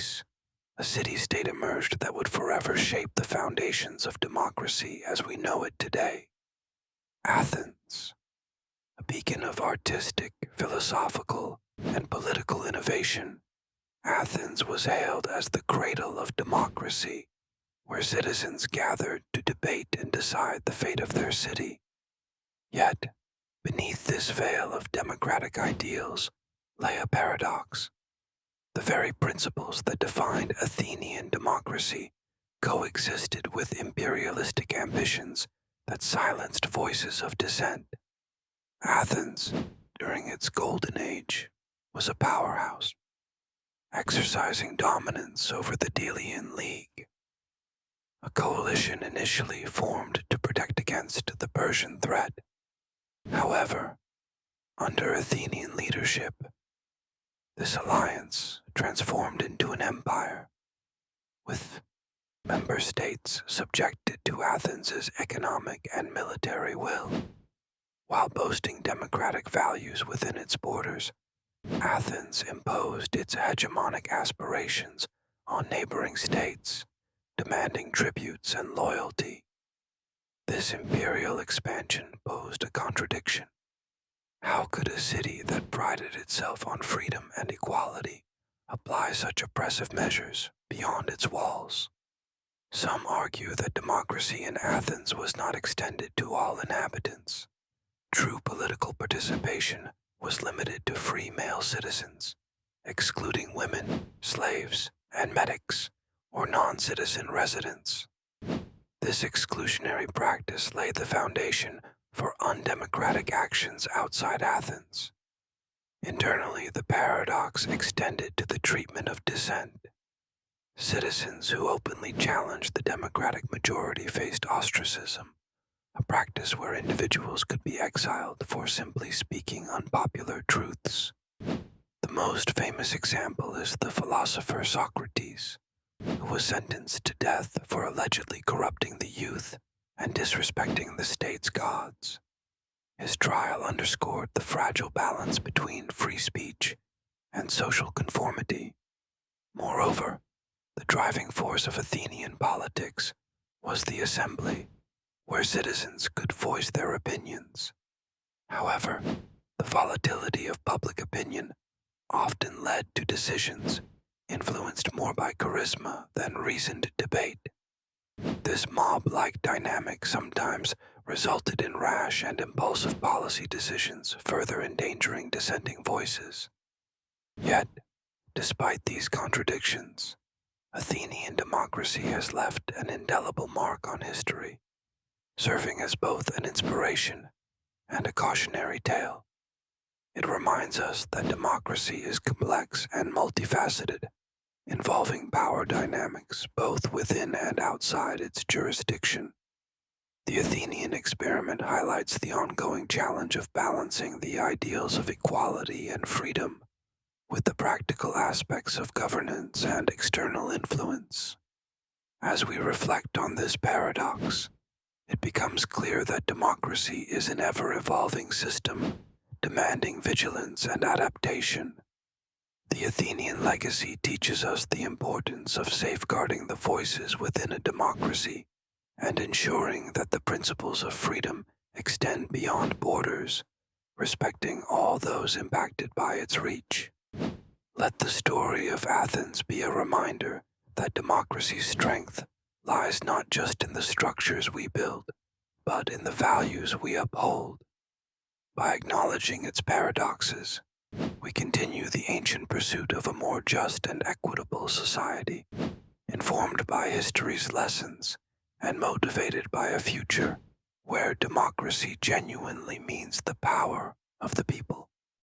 Greece, a city-state emerged that would forever shape the foundations of democracy as we know it today. Athens, a beacon of artistic, philosophical, and political innovation, Athens was hailed as the cradle of democracy, where citizens gathered to debate and decide the fate of their city. Yet, beneath this veil of democratic ideals lay a paradox. The very principles that defined Athenian democracy coexisted with imperialistic ambitions that silenced voices of dissent. Athens, during its golden age, was a powerhouse, exercising dominance over the Delian League, a coalition initially formed to protect against the Persian threat. However, under Athenian leadership, this alliance transformed into an empire, with member states subjected to Athens's economic and military will. While boasting democratic values within its borders, Athens imposed its hegemonic aspirations on neighboring states, demanding tributes and loyalty. This imperial expansion posed a contradiction. How could a city that prided itself on freedom and equality apply such oppressive measures beyond its walls? Some argue that democracy in Athens was not extended to all inhabitants. True political participation was limited to free male citizens, excluding women, slaves, and medics, or non-citizen residents. This exclusionary practice laid the foundation for undemocratic actions outside Athens. Internally, the paradox extended to the treatment of dissent. Citizens who openly challenged the democratic majority faced ostracism, a practice where individuals could be exiled for simply speaking unpopular truths. The most famous example is the philosopher Socrates, who was sentenced to death for allegedly corrupting the youth and disrespecting the state's gods. His trial underscored the fragile balance between free speech and social conformity. Moreover, the driving force of Athenian politics was the assembly, where citizens could voice their opinions. However, the volatility of public opinion often led to decisions influenced more by charisma than reasoned debate. This mob-like dynamic sometimes resulted in rash and impulsive policy decisions, further endangering dissenting voices. Yet, despite these contradictions, Athenian democracy has left an indelible mark on history, serving as both an inspiration and a cautionary tale. It reminds us that democracy is complex and multifaceted, involving power dynamics both within and outside its jurisdiction. The Athenian experiment highlights the ongoing challenge of balancing the ideals of equality and freedom with the practical aspects of governance and external influence. As we reflect on this paradox, it becomes clear that democracy is an ever-evolving system, demanding vigilance and adaptation. The Athenian legacy teaches us the importance of safeguarding the voices within a democracy and ensuring that the principles of freedom extend beyond borders, respecting all those impacted by its reach. Let the story of Athens be a reminder that democracy's strength lies not just in the structures we build, but in the values we uphold. By acknowledging its paradoxes, we continue the ancient pursuit of a more just and equitable society, informed by history's lessons and motivated by a future where democracy genuinely means the power of the people.